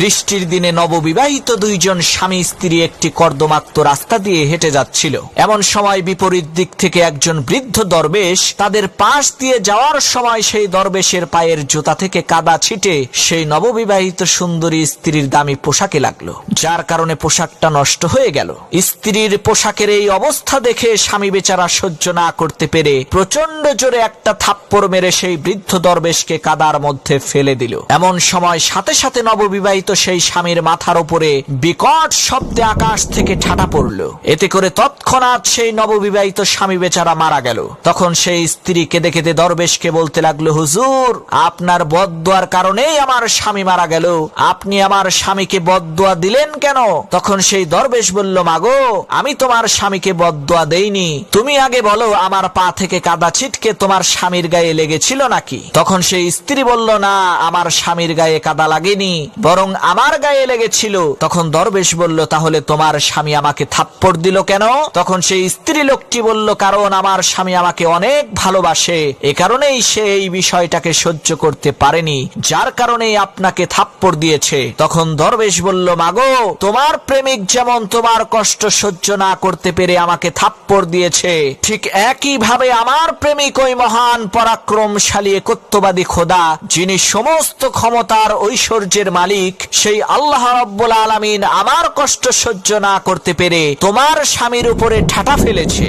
বৃষ্টির দিনে নববিবাহিত দুইজন স্বামী স্ত্রী একটি কর্দমাক্ত রাস্তা দিয়ে হেঁটে যাচ্ছিল। এমন সময় বিপরীত দিক থেকে একজন বৃদ্ধ দরবেশ তাদের পাশ দিয়ে যাওয়ার সময় সেই দরবেশের পায়ের জুতা থেকে কাদা ছিটে সেই নববিবাহিত সুন্দরী স্ত্রীর দামি পোশাকে লাগলো, যার কারণে পোশাকটা নষ্ট হয়ে গেল। স্ত্রীর পোশাকের এই অবস্থা দেখে স্বামী বেচারা সহ্য না করতে পেরে প্রচন্ড জোরে একটা থাপ্পড় মেরে সেই বৃদ্ধ দরবেশকে কাদার মধ্যে ফেলে দিল। এমন সময় সাথে সাথে নববিবাহিত সেই স্বামীর মাথার উপরে বিকট শব্দে আকাশ থেকে ঠাটা পড়ল। এতে করে তৎক্ষণাৎ সেই নববিবাহিত স্বামী বেচারা মারা গেল। তখন সেই স্ত্রী কেঁদে কেঁদে দরবেশকে বলতে লাগলো, হুজুর, আপনার বদদোয়ার কারণেই আমার স্বামী মারা গেল। আপনি আমার স্বামীকে বদদোয়া দিলেন কেন? তখন সেই দরবেশ বলল, মাগো, আমি তোমার স্বামীকে বদদোয়া দেইনি। তুমি আগে বলো, আমার পা থেকে কাদা ছিটকে তোমার স্বামীর গায়ে লেগেছিল নাকি? তখন সেই স্ত্রী বলল, না, আমার স্বামীর গায়ে কাদা লাগেনি, বরং আমার গায়ে লেগেছিল। তখন দরবেশ বলল, তাহলে তোমার স্বামী আমাকে থাপ্পড় দিল কেন? তখন সেই স্ত্রী লোকটি বলল, কারণ আমার স্বামী আমাকে অনেক ভালোবাসে, এ কারণেই সে এই বিষয়টাকে সহ্য করতে পারেনি, যার কারণেই আপনাকে থাপ্পড় দিয়েছে। তখন দরবেশ বলল, মাগো, তোমার প্রেমিক যেমন তোমার কষ্ট সহ্য না করতে পেরে আমাকে থাপ্পড় দিয়েছে, ঠিক একই ভাবে আমার প্রেমিক ওই মহান পরাক্রমশালী একত্ববাদী খোদা, যিনি সমস্ত ক্ষমতার ঐশ্বর্যের মালিক, সেই আল্লাহ রাব্বুল আলামিন আমার কষ্ট সহ্য না করতে পেরে তোমার স্বামীর উপরে ঠাটা ফেলেছে।